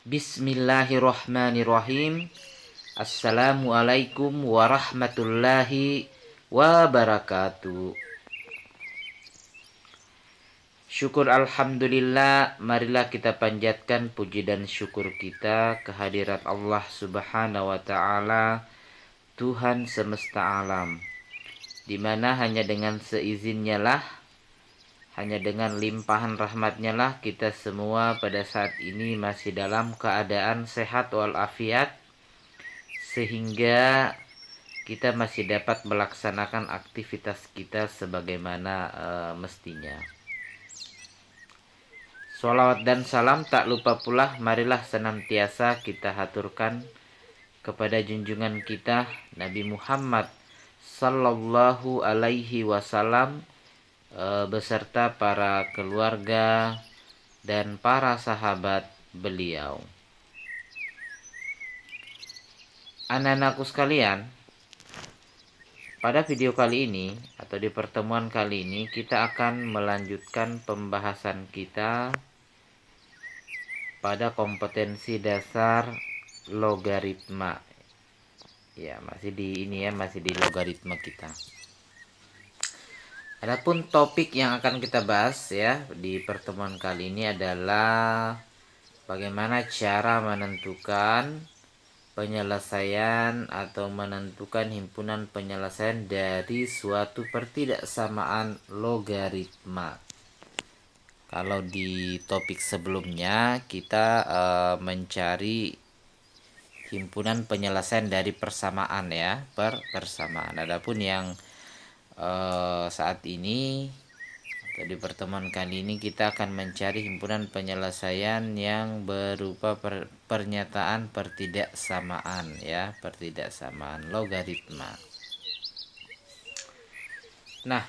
Bismillahirrahmanirrahim. Assalamualaikum warahmatullahi wabarakatuh. Syukur alhamdulillah, marilah kita panjatkan puji dan syukur kita kehadirat Allah Subhanahu wa taala, Tuhan semesta alam, di mana hanya dengan seizinnya lah, hanya dengan limpahan rahmatnya lah kita semua pada saat ini masih dalam keadaan sehat walafiat, sehingga kita masih dapat melaksanakan aktivitas kita sebagaimana mestinya. Sholawat dan salam tak lupa pula marilah senantiasa kita haturkan kepada junjungan kita Nabi Muhammad sallallahu alaihi wasallam beserta para keluarga dan para sahabat beliau. Anak-anakku sekalian, pada video kali ini atau di pertemuan kali ini kita akan melanjutkan pembahasan kita pada kompetensi dasar logaritma. Ya, masih di logaritma kita. Adapun topik yang akan kita bahas ya di pertemuan kali ini adalah bagaimana cara menentukan penyelesaian atau menentukan himpunan penyelesaian dari suatu pertidaksamaan logaritma. Kalau di topik sebelumnya kita mencari himpunan penyelesaian dari persamaan ya, persamaan. Adapun yang saat ini atau di pertemuan kali ini kita akan mencari himpunan penyelesaian yang berupa pernyataan pertidaksamaan ya, pertidaksamaan logaritma. Nah,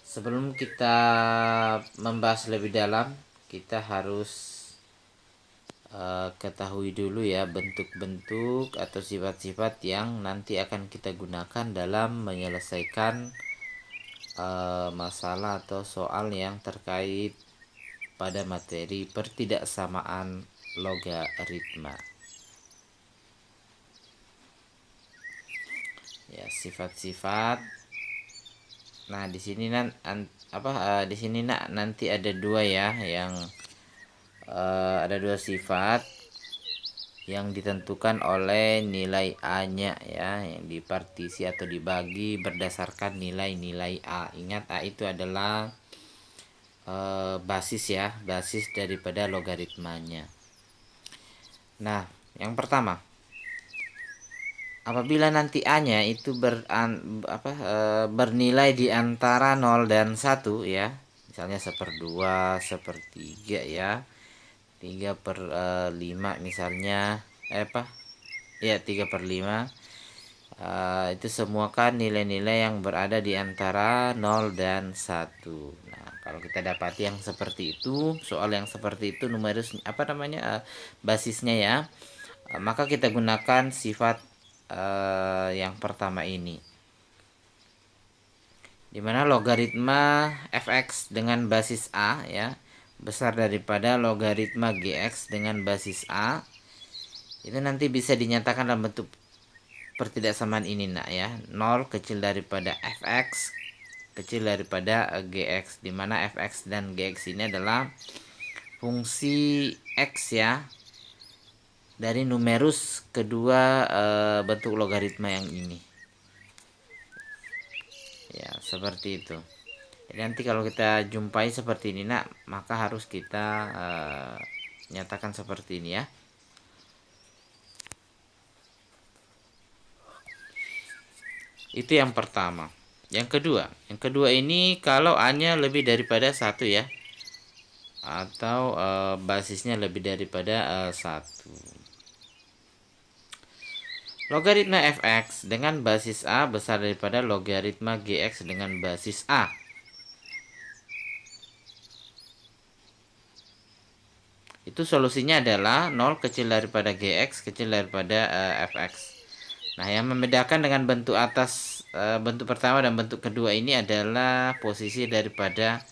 sebelum kita membahas lebih dalam, kita harus ketahui dulu ya bentuk-bentuk atau sifat-sifat yang nanti akan kita gunakan dalam menyelesaikan masalah atau soal yang terkait pada materi pertidaksamaan logaritma. Ya, sifat-sifat. Nah, di sini di sini nanti ada dua ya, yang ada dua sifat yang ditentukan oleh nilai A-nya ya, yang dipartisi atau dibagi berdasarkan nilai-nilai A. Ingat, A itu adalah basis ya, basis daripada logaritmanya. Nah, yang pertama, apabila nanti A-nya itu bernilai di antara 0 dan 1 ya, misalnya 1/2, 1/3 ya, 3/5 misalnya, 3/5, itu semua kan nilai-nilai yang berada di antara 0 dan 1. Nah, kalau kita dapati yang seperti itu, soal yang seperti itu numerus basisnya ya, maka kita gunakan sifat yang pertama ini, dimana logaritma fx dengan basis A ya besar daripada logaritma gx dengan basis A, itu nanti bisa dinyatakan dalam bentuk pertidaksamaan ini ya, 0 kecil daripada fx kecil daripada gx, dimana fx dan gx ini adalah fungsi x ya dari numerus kedua bentuk logaritma yang ini ya, seperti itu. Jadi nanti kalau kita jumpai seperti ini maka harus kita nyatakan seperti ini ya. Itu yang pertama. Yang kedua ini kalau A-nya lebih daripada 1 ya, atau basisnya lebih daripada 1. Logaritma fx dengan basis A besar daripada logaritma gx dengan basis A. Itu solusinya adalah 0 kecil daripada gx kecil daripada fx. Nah, yang membedakan dengan bentuk atas, bentuk pertama dan bentuk kedua ini adalah posisi daripada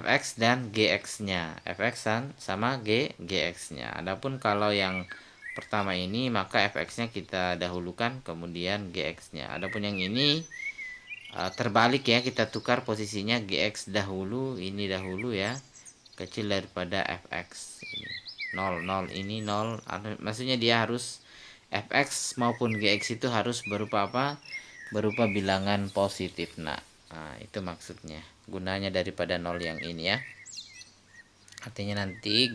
fx dan gx-nya. fx sama gx-nya. Adapun kalau yang pertama ini maka fx-nya kita dahulukan kemudian gx-nya. Adapun yang ini terbalik ya, kita tukar posisinya, gx dahulu, ini dahulu ya, kecil daripada fx. Ini 0, 0, ini 0, maksudnya dia harus fx maupun gx itu harus berupa apa? Berupa bilangan positif. Nah, itu maksudnya, gunanya daripada 0 yang ini ya. Artinya nanti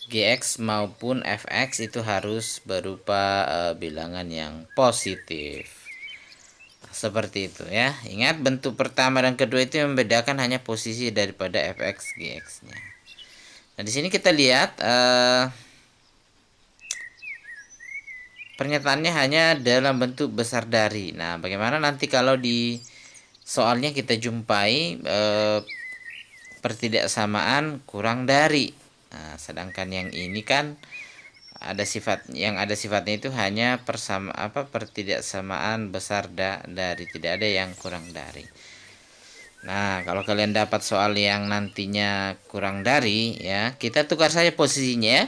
gx maupun fx itu harus berupa bilangan yang positif. Seperti itu ya. Ingat, bentuk pertama dan kedua itu yang membedakan hanya posisi daripada fx gx-nya. Nah, di sini kita lihat pernyataannya hanya dalam bentuk besar dari. Nah, bagaimana nanti kalau di soalnya kita jumpai pertidaksamaan kurang dari. Nah, sedangkan yang ini kan ada sifatnya itu hanya pertidaksamaan besar dari, tidak ada yang kurang dari. Nah, kalau kalian dapat soal yang nantinya kurang dari ya, kita tukar saja posisinya.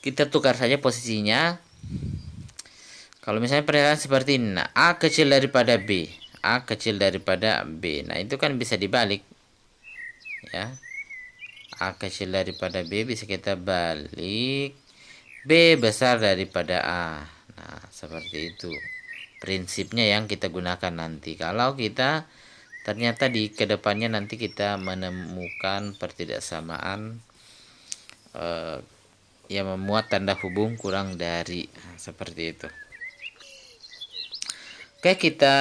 Kita tukar saja posisinya. Kalau misalnya pernyataan seperti ini, nah, A kecil daripada B, A kecil daripada B. Nah, itu kan bisa dibalik. Ya. A kecil daripada B bisa kita balik, B besar daripada A. Nah, seperti itu prinsipnya yang kita gunakan nanti kalau kita ternyata di kedepannya nanti kita menemukan pertidaksamaan yang memuat tanda hubung kurang dari. Nah, seperti itu. Oke, kita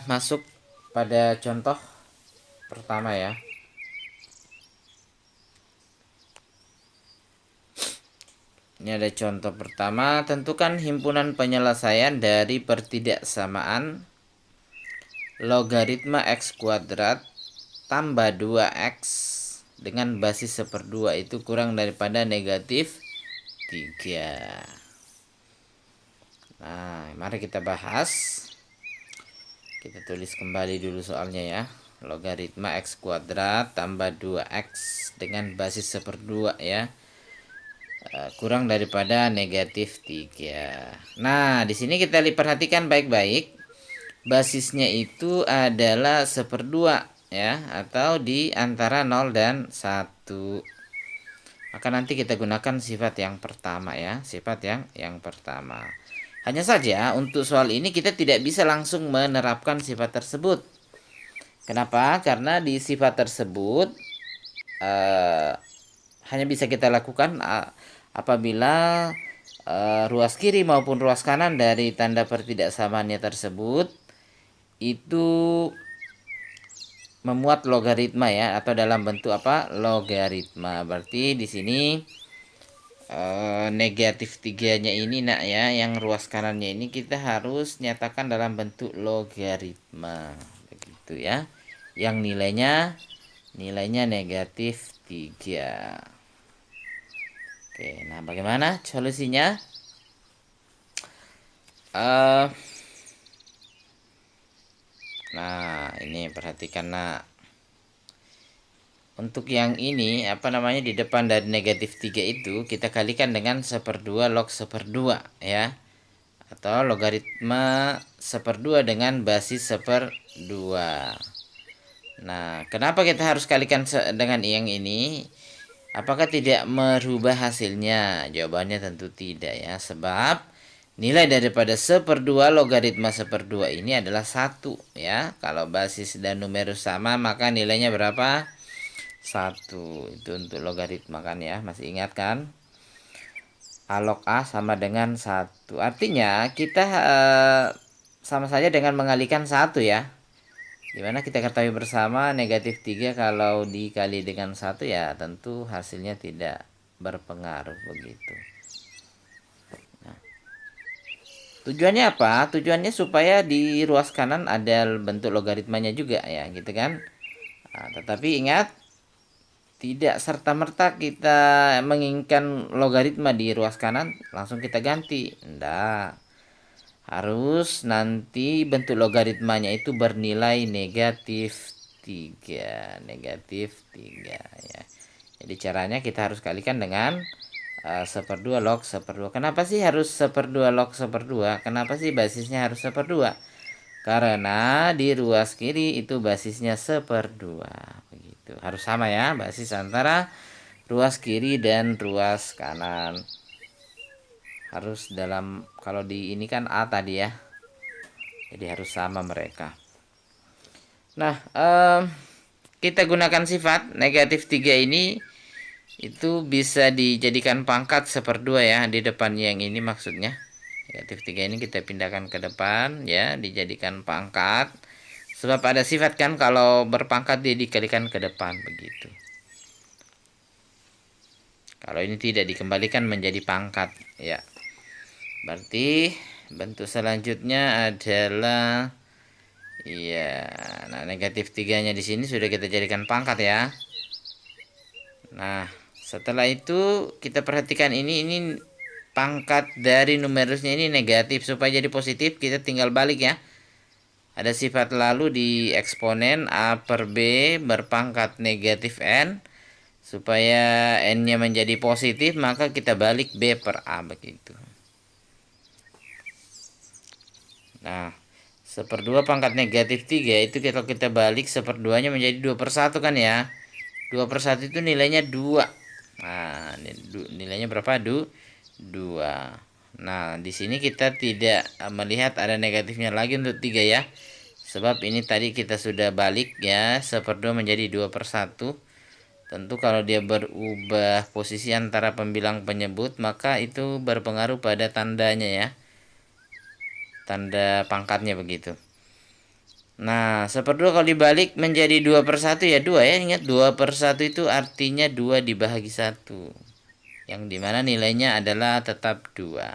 masuk pada contoh pertama ya. Ini ada contoh pertama, tentukan himpunan penyelesaian dari pertidaksamaan logaritma x kuadrat tambah 2x dengan basis 1/2 itu kurang daripada negatif 3. Nah, mari kita bahas. Kita tulis kembali dulu soalnya ya. Logaritma x kuadrat tambah 2x dengan basis 1/2 ya. Kurang daripada negatif 3. Nah, di sini kita perhatikan baik-baik. Basisnya itu adalah 1/2 ya, atau di antara 0 dan 1. Maka nanti kita gunakan sifat yang pertama ya, sifat yang pertama. Hanya saja untuk soal ini kita tidak bisa langsung menerapkan sifat tersebut. Kenapa? Karena di sifat tersebut hanya bisa kita lakukan apabila ruas kiri maupun ruas kanan dari tanda pertidaksamaannya tersebut itu memuat logaritma ya, atau dalam bentuk apa? Logaritma. Berarti di sini negatif 3-nya ini nak ya, yang ruas kanannya ini kita harus nyatakan dalam bentuk logaritma. Begitu ya. Yang nilainya negatif 3. Oke, nah bagaimana solusinya? Nah, ini perhatikan nak. Untuk yang ini di depan dari negatif 3 itu kita kalikan dengan 1/2 log 1/2 ya. Atau logaritma 1/2 dengan basis 1/2. Nah, kenapa kita harus kalikan dengan yang ini? Apakah tidak merubah hasilnya? Jawabannya tentu tidak ya, sebab nilai daripada 1/2 logaritma 1/2 ini adalah 1 ya. Kalau basis dan numerus sama maka nilainya berapa? 1. Itu untuk logaritma kan ya, masih ingat kan? A log A sama dengan 1. Artinya kita sama saja dengan mengalihkan 1 ya. Dimana kita ketahui bersama negatif 3 kalau dikali dengan 1 ya tentu hasilnya tidak berpengaruh begitu. Nah, tujuannya apa? Tujuannya supaya di ruas kanan ada bentuk logaritmanya juga ya gitu kan. Nah, tetapi ingat, tidak serta-merta kita menginginkan logaritma di ruas kanan langsung kita ganti. Enggak. Harus nanti bentuk logaritmanya itu bernilai negatif 3, negatif 3 ya. Jadi caranya kita harus kalikan dengan 1/2 log 1/2. Kenapa sih harus 1/2 log 1/2? Kenapa sih basisnya harus 1/2? Karena di ruas kiri itu basisnya 1/2. Begitu. Harus sama ya basis antara ruas kiri dan ruas kanan. Harus dalam, kalau di ini kan A tadi ya. Jadi harus sama mereka. Nah, kita gunakan sifat negatif 3 ini itu bisa dijadikan pangkat 1/2 ya, di depan yang ini maksudnya. Negatif 3 ini kita pindahkan ke depan ya, dijadikan pangkat. Sebab ada sifat kan kalau berpangkat dia dikalikan ke depan begitu. Kalau ini tidak dikembalikan menjadi pangkat ya. Berarti bentuk selanjutnya adalah iya. Nah, negatif 3-nya di sini sudah kita jadikan pangkat ya. Nah, setelah itu kita perhatikan ini pangkat dari numerusnya ini negatif. Supaya jadi positif kita tinggal balik ya. Ada sifat lalu di eksponen A per B berpangkat negatif N. Supaya N-nya menjadi positif maka kita balik B per A begitu. Nah, 1/2 pangkat negatif 3 itu kalau kita balik 1/2-nya menjadi 2/1 kan ya. 2/1 itu nilainya 2. Nah, nilainya berapa? 2. Nah, di sini kita tidak melihat ada negatifnya lagi untuk 3 ya. Sebab ini tadi kita sudah balik ya, 1/2 menjadi 2/1. Tentu kalau dia berubah posisi antara pembilang penyebut maka itu berpengaruh pada tandanya ya. Tanda pangkatnya begitu. Nah, 1/2 kalau dibalik menjadi 2/1 ya 2 ya. Ingat 2/1 itu artinya 2 dibagi 1. Yang dimana nilainya adalah tetap 2.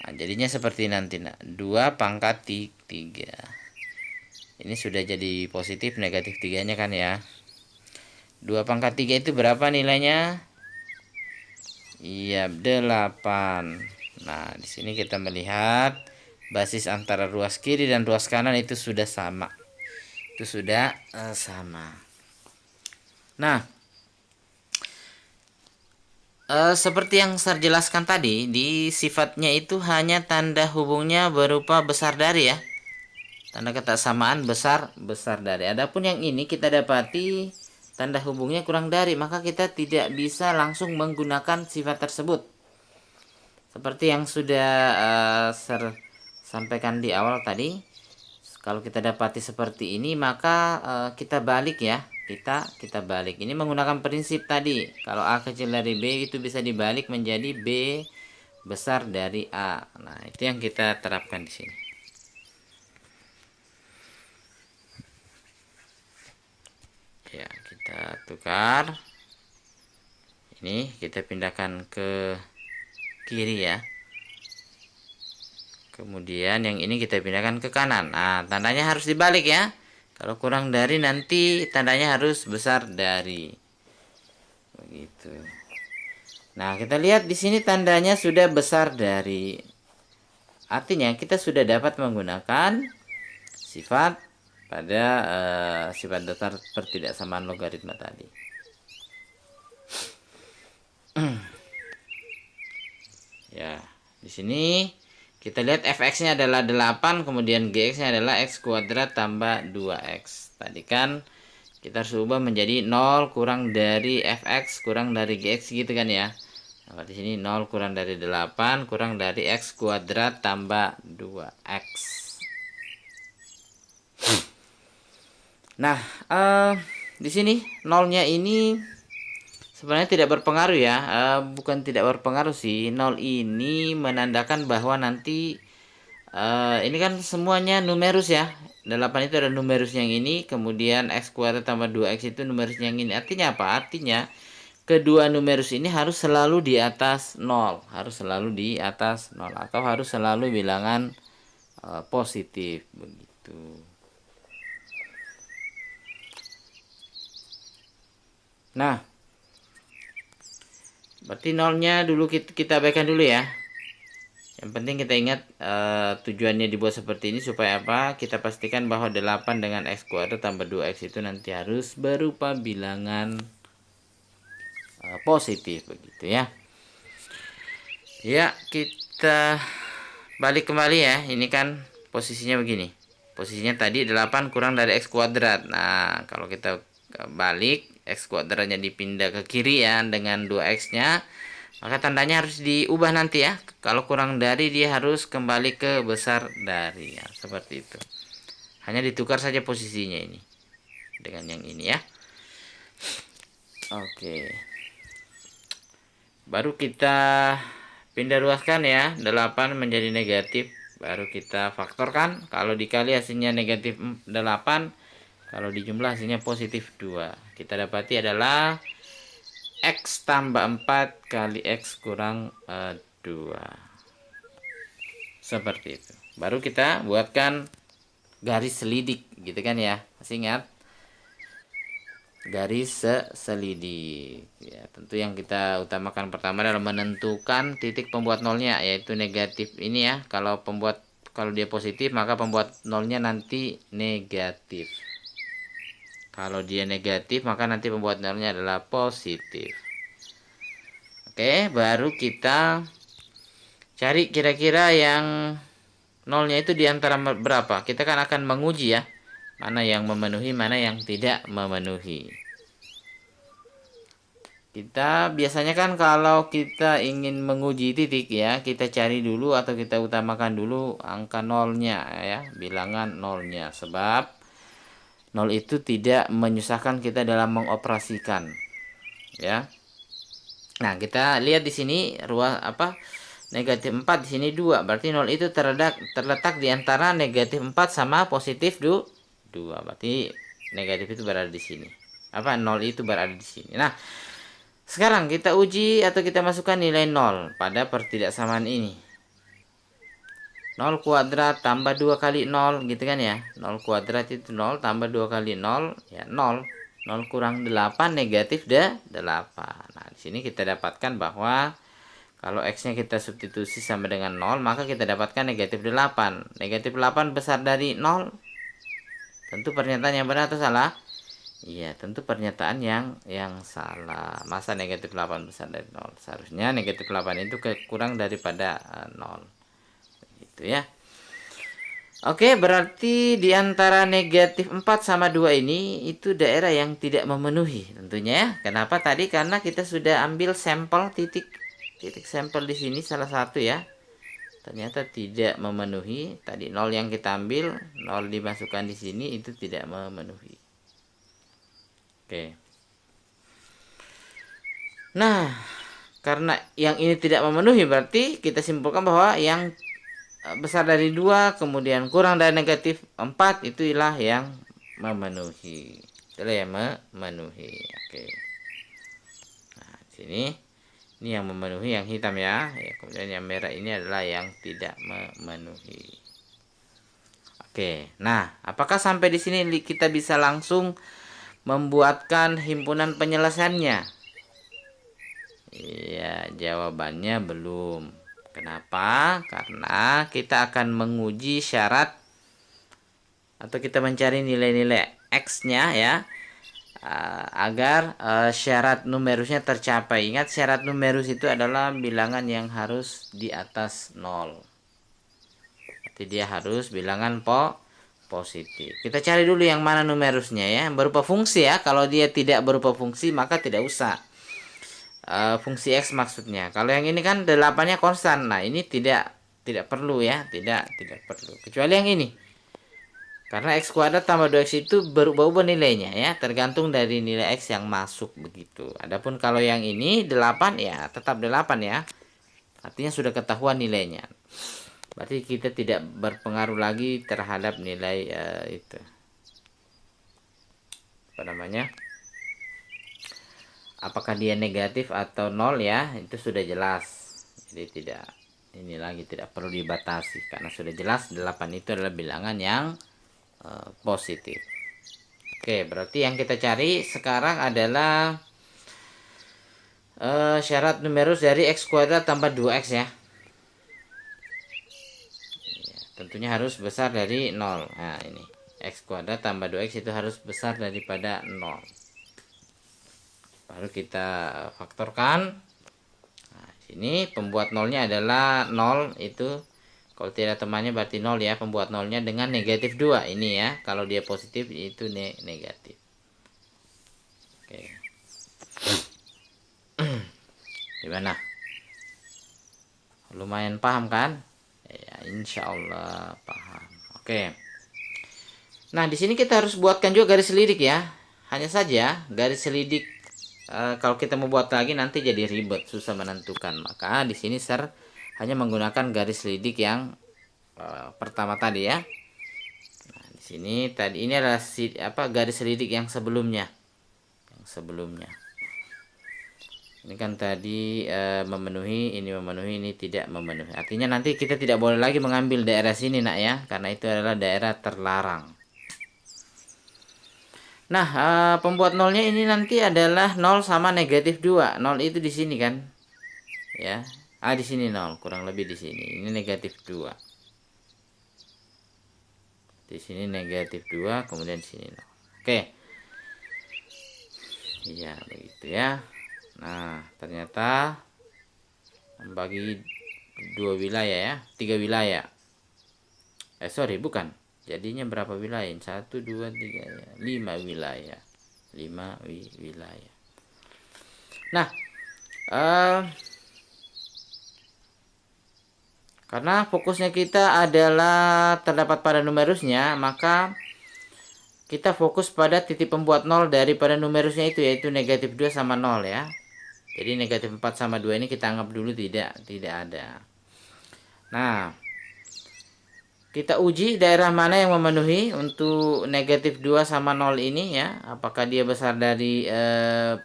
Nah, jadinya seperti nanti. Nah, 2 pangkat 3. Ini sudah jadi positif, negatif 3-nya kan ya. 2 pangkat 3 itu berapa nilainya? Iya, 8. Nah, di sini kita melihat basis antara ruas kiri dan ruas kanan itu sudah sama. Itu sudah sama. Nah, seperti yang saya jelaskan tadi, di sifatnya itu hanya tanda hubungnya berupa besar dari ya. Tanda kesamaan besar dari. Adapun yang ini kita dapati tanda hubungnya kurang dari, maka kita tidak bisa langsung menggunakan sifat tersebut. Seperti yang sudah sampaikan di awal tadi, kalau kita dapati seperti ini maka kita balik ya, kita balik. Ini menggunakan prinsip tadi, kalau A kecil dari B itu bisa dibalik menjadi B besar dari A. Nah, itu yang kita terapkan di sini. Ya, kita tukar. Ini kita pindahkan ke kiri ya. Kemudian yang ini kita pindahkan ke kanan. Nah, tandanya harus dibalik ya. Kalau kurang dari nanti tandanya harus besar dari. Begitu. Nah, kita lihat di sini tandanya sudah besar dari. Artinya kita sudah dapat menggunakan sifat pada sifat dasar pertidaksamaan logaritma tadi. Ya, di sini kita lihat fx-nya adalah 8, kemudian gx-nya adalah x kuadrat tambah 2x. Tadi kan kita harus ubah menjadi 0 kurang dari fx kurang dari gx gitu kan ya. Nah, di sini 0 kurang dari 8 kurang dari x kuadrat tambah 2x. Nah, di sini nolnya ini sebenarnya tidak berpengaruh ya, bukan tidak berpengaruh sih. 0 ini menandakan bahwa nanti ini kan semuanya numerus ya. 8 itu ada numerus yang ini, kemudian x kuadrat tambah 2x itu numerus yang ini. Artinya apa? Artinya kedua numerus ini harus selalu di atas 0, harus selalu di atas 0 atau harus selalu bilangan positif begitu. Nah, berarti nolnya dulu kita abaikan dulu ya. Yang penting kita ingat tujuannya dibuat seperti ini supaya apa? Kita pastikan bahwa 8 dengan X kuadrat tambah 2X itu nanti harus berupa bilangan positif begitu ya. Ya, kita balik kembali ya. Ini kan posisinya begini. Posisinya tadi 8 kurang dari X kuadrat. Nah, kalau kita balik, X kuadratnya dipindah ke kiri ya dengan 2X-nya, maka tandanya harus diubah nanti ya. Kalau kurang dari, dia harus kembali ke besar dari ya, seperti itu. Hanya ditukar saja posisinya ini dengan yang ini ya. Oke. Baru kita pindah ruaskan ya, 8 menjadi negatif. Baru kita faktorkan. Kalau dikali hasilnya negatif 8, kalau dijumlah hasilnya positif 2. Kita dapati adalah X tambah 4 kali X kurang 2. Seperti itu. Baru kita buatkan garis selidik gitu kan ya. Masih ingat? Garis selidik ya. Tentu yang kita utamakan pertama adalah menentukan titik pembuat nolnya, yaitu negatif ini ya. Kalau dia positif, maka pembuat nolnya nanti negatif. Kalau dia negatif, maka nanti pembuat nolnya adalah positif. Oke, baru kita cari kira-kira yang nolnya itu di antara berapa. Kita kan akan menguji ya, mana yang memenuhi, mana yang tidak memenuhi. Kita biasanya kan kalau kita ingin menguji titik ya, kita cari dulu atau kita utamakan dulu angka nolnya ya, bilangan nolnya. Sebab nol itu tidak menyusahkan kita dalam mengoperasikan ya. Nah, kita lihat di sini negatif 4 di sini 2. Berarti 0 itu terletak di antara negatif 4 sama positif 2. Berarti negatif itu berada di sini. 0 itu berada di sini. Nah, sekarang kita uji atau kita masukkan nilai 0 pada pertidaksamaan ini. 0 kuadrat tambah 2 kali 0 gitu kan ya. 0 kuadrat itu 0 tambah 2 kali 0 ya 0. 0 kurang 8 negatif 8. Nah, di sini kita dapatkan bahwa kalau X-nya kita substitusi sama dengan 0, maka kita dapatkan negatif 8. Negatif 8 besar dari 0. Tentu pernyataan yang benar atau salah? Iya, tentu pernyataan yang salah. Masa negatif 8 besar dari 0? Seharusnya negatif 8 itu kurang daripada 0. Gitu ya. Oke, berarti di antara negatif 4 sama 2 ini itu daerah yang tidak memenuhi tentunya ya. Kenapa tadi? Karena kita sudah ambil sampel titik sampel di sini salah satu ya. Ternyata tidak memenuhi. Tadi 0 yang kita ambil, 0 dimasukkan di sini itu tidak memenuhi. Oke. Nah, karena yang ini tidak memenuhi berarti kita simpulkan bahwa yang besar dari 2 kemudian kurang dari negatif 4 itulah yang memenuhi. Itulah yang memenuhi. Oke. Nah, sini ini yang memenuhi yang hitam ya. Kemudian yang merah ini adalah yang tidak memenuhi. Oke. Nah, apakah sampai di sini kita bisa langsung membuatkan himpunan penyelesaiannya? Iya, jawabannya belum. Kenapa? Karena kita akan menguji syarat atau kita mencari nilai-nilai X-nya ya, agar syarat numerusnya tercapai. Ingat, syarat numerus itu adalah bilangan yang harus di atas 0. Berarti dia harus bilangan positif. Kita cari dulu yang mana numerusnya ya, berupa fungsi ya. Kalau dia tidak berupa fungsi maka tidak usah. Fungsi X maksudnya. Kalau yang ini kan 8-nya konstan. Nah, ini tidak perlu ya, tidak perlu. Kecuali yang ini. Karena X kuadrat tambah 2X itu berubah-ubah nilainya ya, tergantung dari nilai X yang masuk begitu. Adapun kalau yang ini 8 ya, tetap 8 ya. Artinya sudah ketahuan nilainya. Berarti kita tidak berpengaruh lagi terhadap nilai itu. Apa namanya? Apakah dia negatif atau 0 ya, itu sudah jelas. Jadi tidak perlu dibatasi karena sudah jelas 8 itu adalah bilangan yang positif. Oke, berarti yang kita cari sekarang adalah syarat numerus dari X kuadrat tambah 2X ya. tentunya harus besar dari 0. Nah, ini x kuadrat tambah 2x itu harus besar daripada 0. Baru kita faktorkan. Nah, sini pembuat nolnya adalah 0 itu. Kalau tidak temannya berarti 0 ya, pembuat nolnya dengan negatif 2 ini ya. Kalau dia positif itu negatif. Oke. Gimana? Lumayan paham kan? Ya, insya Allah paham. Oke. Nah, di sini kita harus buatkan juga garis selidik ya. Hanya saja garis selidik kalau kita mau buat lagi nanti jadi ribet, susah menentukan. Maka di sini Sir hanya menggunakan garis selidik yang pertama tadi ya. Nah, di sini tadi ini adalah garis selidik yang sebelumnya. Yang sebelumnya. Ini kan tadi memenuhi, ini tidak memenuhi. Artinya nanti kita tidak boleh lagi mengambil daerah sini nak ya, karena itu adalah daerah terlarang. Nah, pembuat nolnya ini nanti adalah 0 sama negatif 2. 0 itu di sini kan. Ya. Di sini 0, kurang lebih di sini. Ini negatif 2. Di sini negatif 2, kemudian di sini 0. Oke. Iya, begitu ya. Nah, ternyata membagi 2 wilayah ya, 3 wilayah. Sorry, bukan. Jadinya berapa wilayah? 1, 2, 3 ya. 5 wilayah. 5 wilayah. Nah, karena fokusnya kita adalah terdapat pada numerusnya, maka kita fokus pada titik pembuat 0 daripada numerusnya itu, yaitu negatif 2 sama 0 ya. Jadi negatif 4 sama 2 ini kita anggap dulu tidak ada. Nah, kita uji daerah mana yang memenuhi untuk negatif 2 sama 0 ini ya. Apakah dia besar dari 0?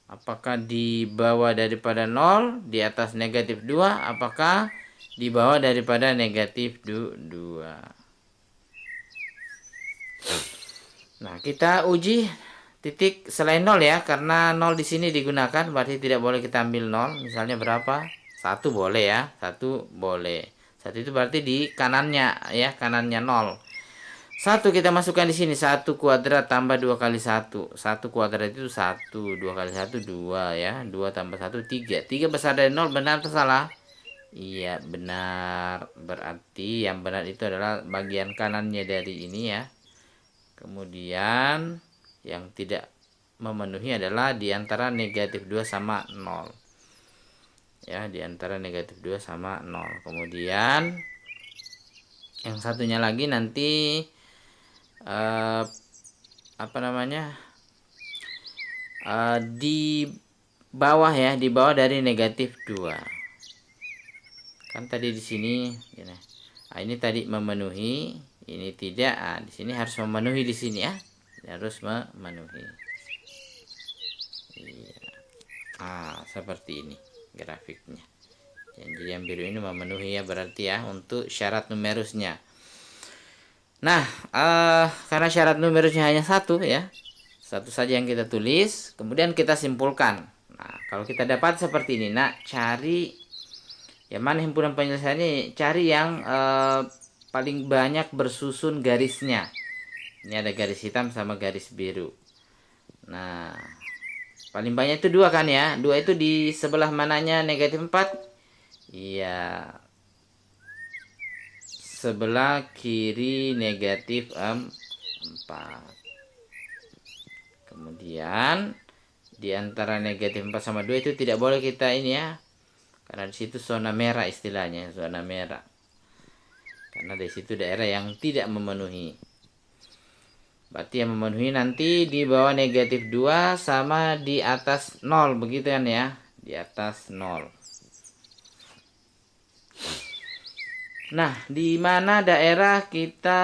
Apakah di bawah daripada 0? Di atas negatif 2? Apakah di bawah daripada negatif 2? Nah, kita uji titik selain 0 ya, karena 0 di sini digunakan, berarti tidak boleh kita ambil 0. Misalnya berapa? 1 boleh ya, 1 boleh. 1 itu berarti di kanannya ya, kanannya 0. 1 kita masukkan di sini, 1 kuadrat tambah 2 kali 1. 1 kuadrat itu 1, 2 kali 1 2 ya. 2 tambah 1 3. 3 besar dari 0, benar atau salah? Iya, benar. Berarti yang benar itu adalah bagian kanannya dari ini ya. Kemudian yang tidak memenuhi adalah di antara negatif 2 sama 0. Ya, di antara negatif 2 sama 0. Kemudian yang satunya lagi nanti di bawah ya, di bawah dari negatif 2. Kan tadi di sini gini. Ini tadi memenuhi, ini tidak. Di sini harus memenuhi di sini ya. Harus memenuhi. Iya. Seperti ini grafiknya. Jadi yang biru ini memenuhi ya, berarti ya untuk syarat numerusnya. Nah, karena syarat numerusnya hanya 1 ya. 1 saja yang kita tulis, kemudian kita simpulkan. Nah, kalau kita dapat seperti ini, nah cari yang mana himpunan penyelesaiannya, cari yang paling banyak bersusun garisnya. Ini ada garis hitam sama garis biru. Nah, paling banyak itu 2 kan ya. 2 itu di sebelah mananya negatif 4? Iya. Sebelah kiri negatif 4. Kemudian di antara negatif 4 sama 2 itu tidak boleh kita ini ya. Karena di situ zona merah istilahnya, zona merah. Karena di situ daerah yang tidak memenuhi. Berarti yang memenuhi nanti di bawah negatif 2 sama di atas 0, begitu kan ya? Di atas 0. Nah, di mana daerah kita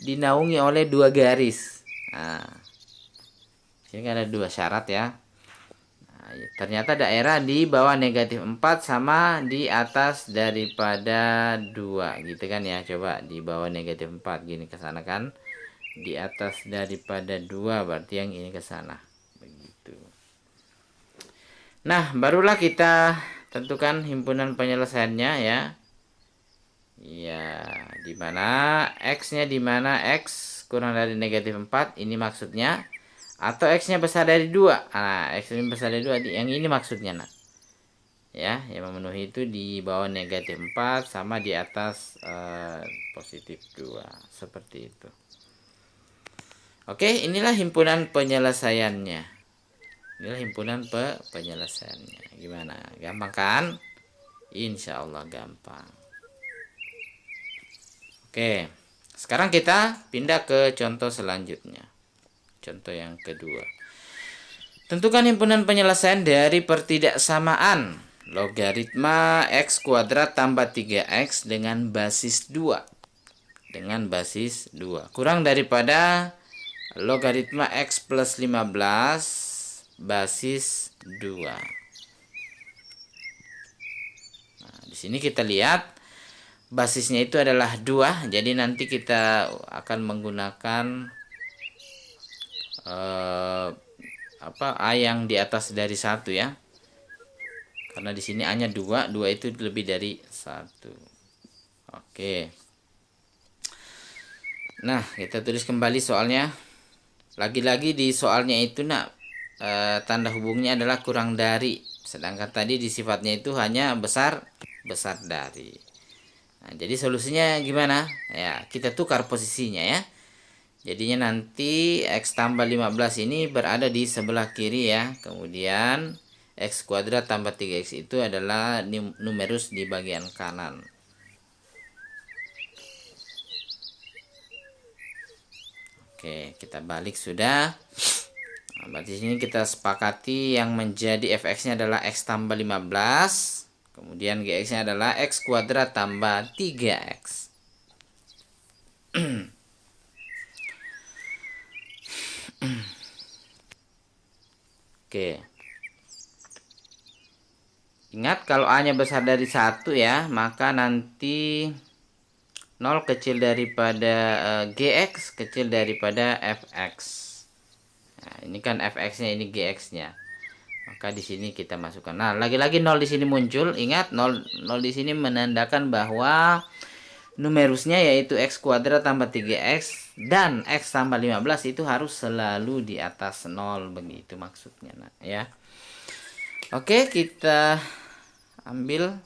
dinaungi oleh 2 garis? Nah, sini ada 2 syarat ya. Ternyata daerah di bawah negatif 4 sama di atas daripada 2 gitu kan ya. Coba di bawah negatif 4 gini ke sana kan. Di atas daripada 2 berarti yang ini ke sana. Begitu. Nah, barulah kita tentukan himpunan penyelesaiannya ya. Ya, di mana X-nya di mana X kurang dari negatif 4, ini maksudnya. Atau X-nya besar dari 2. Nah, X-nya besar dari 2, yang ini maksudnya. Nah, ya, yang memenuhi itu di bawah negatif 4 sama di atas positif 2. Seperti itu. Oke, inilah himpunan penyelesaiannya. Inilah himpunan penyelesaiannya. Gimana? Gampang kan? Insya Allah gampang. Oke, sekarang kita pindah ke contoh selanjutnya. Contoh yang kedua. Tentukan himpunan penyelesaian dari pertidaksamaan logaritma x kuadrat tambah 3x dengan basis 2. Dengan basis 2. Kurang daripada logaritma x plus 15 basis 2. Nah, di sini kita lihat basisnya itu adalah 2, jadi nanti kita akan menggunakan A yang di atas dari 1 ya. Karena di sini A-nya 2, 2 itu lebih dari 1. Oke. Nah, kita tulis kembali soalnya. Lagi-lagi di soalnya itu tanda hubungnya adalah kurang dari. Sedangkan tadi di sifatnya itu hanya besar dari. Nah, jadi solusinya gimana? Ya, kita tukar posisinya ya. Jadinya nanti X tambah 15 ini berada di sebelah kiri ya. Kemudian X kuadrat tambah 3X itu adalah numerus di bagian kanan. Oke, kita balik sudah. Nah, berarti sini kita sepakati yang menjadi fx-nya adalah X tambah 15. Kemudian gx-nya adalah X kuadrat tambah 3X. Oke. Ingat kalau A-nya besar dari 1 ya, maka nanti 0 kecil daripada gx kecil daripada fx. Nah, ini kan fx-nya, ini gx-nya. Maka di sini kita masukkan. Nah, lagi-lagi 0 di sini muncul. Ingat 0 di sini menandakan bahwa numerusnya yaitu x kuadrat tambah 3x dan x tambah 15 itu harus selalu di atas 0, begitu maksudnya. Nah, ya. Oke, kita ambil.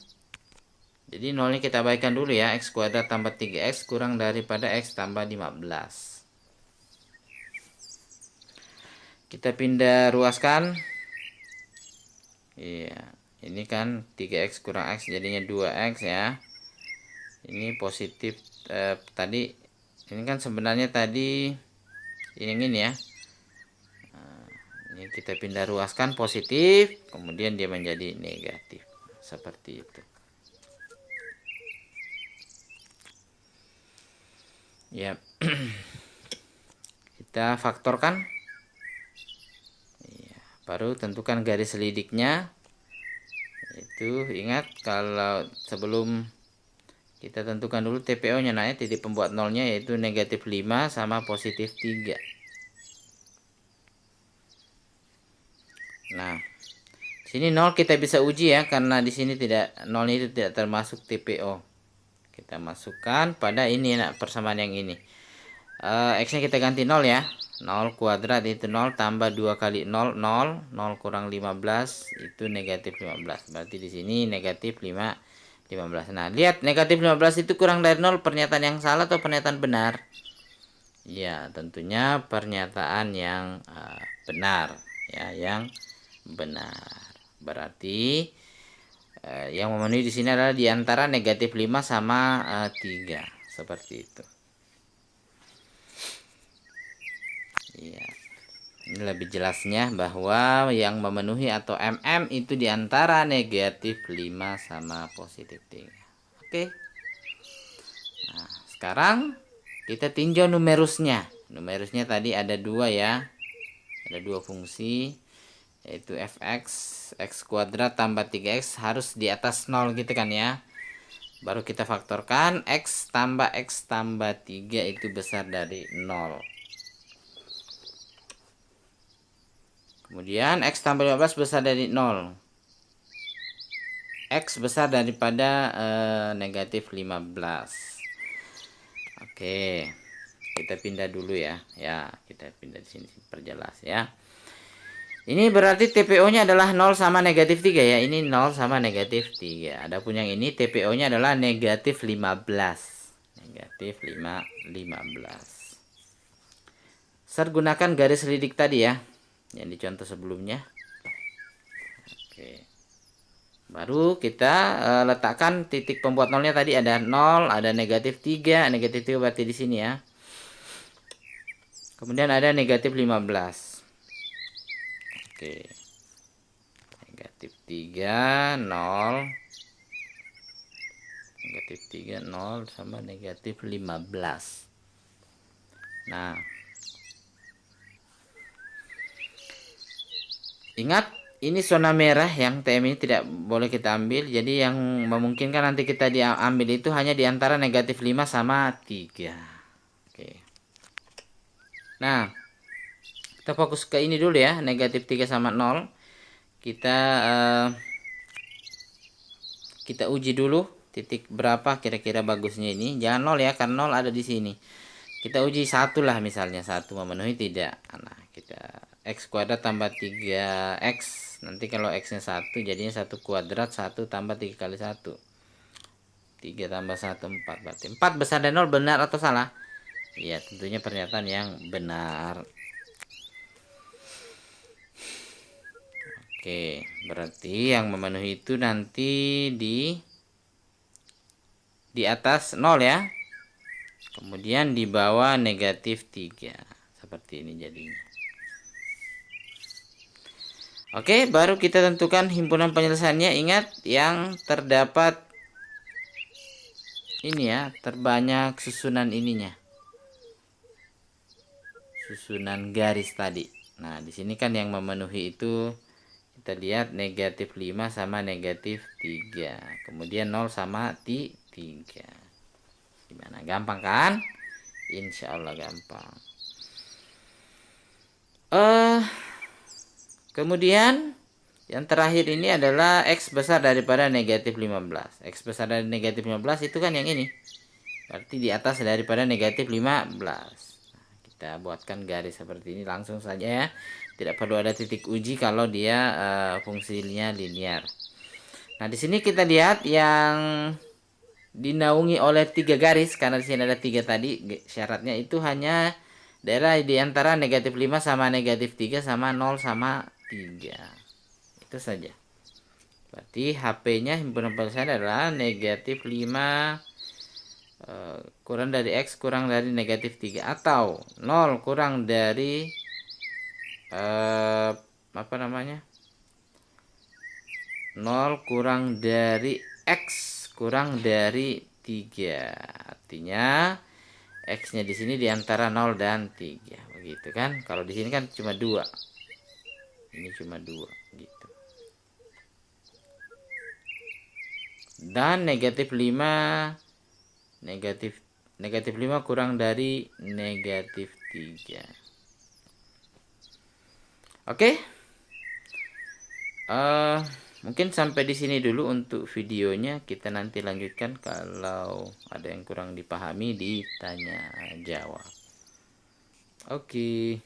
Jadi 0 nya kita baikkan dulu ya. X kuadrat tambah 3x kurang daripada x tambah 15. Kita pindah ruaskan. Iya, ini kan 3x kurang x jadinya 2x ya. Ini positif tadi. Ini kan sebenarnya tadi yang ini ya. Nah, ini kita pindah ruaskan positif, kemudian dia menjadi negatif. Seperti itu. Ya. Kita faktorkan. Baru tentukan garis selidiknya. Itu ingat kalau sebelum kita tentukan dulu TPO nya titik pembuat nolnya yaitu negatif 5 sama positif 3. Nah, sini 0 kita bisa uji ya, karena di sini tidak, 0 itu tidak termasuk TPO. Kita masukkan pada ini persamaan yang ini. X nya kita ganti 0 ya. 0 kuadrat itu 0 tambah 2 kali 0, 0. 0 kurang 15 itu negatif 15. Berarti di sini negatif 15. Nah, lihat negatif 15 itu kurang dari 0, pernyataan yang salah atau pernyataan benar? Ya, tentunya pernyataan yang benar. Ya, yang benar. Berarti yang memenuhi di sini adalah di antara negatif 5 sama 3. Seperti itu. Iya. Ini lebih jelasnya bahwa yang memenuhi atau MM itu diantara negatif 5 sama positif 3. Oke. Nah, sekarang kita tinjau numerusnya. Numerusnya tadi ada 2 ya. Ada 2 fungsi, yaitu fx, x kuadrat tambah 3x harus di atas 0 gitu kan ya. Baru kita faktorkan x tambah 3 itu besar dari 0. Kemudian X tambah 15 besar dari 0. X besar daripada negatif 15. Oke, kita pindah dulu ya. Ya, kita pindah di sini perjelas ya. Ini berarti TPO-nya adalah 0 sama negatif 3 ya. Ini 0 sama negatif 3. Adapun yang ini TPO-nya adalah negatif 15. Negatif 15. Start gunakan garis lidik tadi ya. Yang dicontoh sebelumnya. Oke. Baru kita letakkan titik pembuat nolnya tadi ada 0, ada negatif 3. Negatif 3 berarti di sini ya. Kemudian ada negatif 15. Oke. Negatif 3, 0. Negatif 3, 0 sama negatif 15. Nah. Ingat, ini zona merah yang TM ini tidak boleh kita ambil. Jadi yang memungkinkan nanti kita diambil itu hanya di antara negatif 5 sama 3. Oke. Nah. Kita fokus ke ini dulu ya, negatif 3 sama 0. Kita uji dulu titik berapa kira-kira bagusnya ini. Jangan 0 ya, karena 0 ada di sini. Kita uji 1 lah misalnya, 1 memenuhi tidak. Nah, kita X kuadrat tambah 3X. Nanti kalau X-nya 1 jadinya 1 kuadrat, 1 tambah 3 kali 1. 3 tambah 1, 4. Berarti 4 besar dari 0, benar atau salah? Ya, tentunya pernyataan yang benar. Oke, berarti yang memenuhi itu nanti di atas 0 ya. Kemudian di bawah negatif 3. Seperti ini jadinya. Oke, baru kita tentukan himpunan penyelesaiannya. Ingat yang terdapat ini ya, terbanyak susunan ininya. Susunan garis tadi. Nah, di sini kan yang memenuhi itu kita lihat negatif 5 sama negatif 3. Kemudian 0 sama 3. Gimana? Gampang kan? Insya Allah gampang. Kemudian yang terakhir ini adalah X besar daripada negatif 15. X besar dari negatif 15 itu kan yang ini. Berarti di atas daripada negatif 15. Nah, kita buatkan garis seperti ini langsung saja ya. Tidak perlu ada titik uji kalau dia fungsinya linear. Nah, di sini kita lihat yang dinaungi oleh 3 garis, karena di sini ada 3 tadi. Syaratnya itu hanya daerah di antara negatif 5 sama negatif 3 sama 0 sama 3. Itu saja. Berarti HP-nya himpunan penyelesaian adalah negatif 5 kurang dari X kurang dari negatif 3, atau 0 kurang dari apa namanya, 0 kurang dari X kurang dari 3. Artinya X nya di sini di antara 0 dan 3, begitu kan. Kalau di sini kan cuma 2, ini cuma 2 gitu. Dan negatif 5 kurang dari negatif 3. Oke. Mungkin sampai di sini dulu untuk videonya. Kita nanti lanjutkan, kalau ada yang kurang dipahami ditanya jawab. Oke.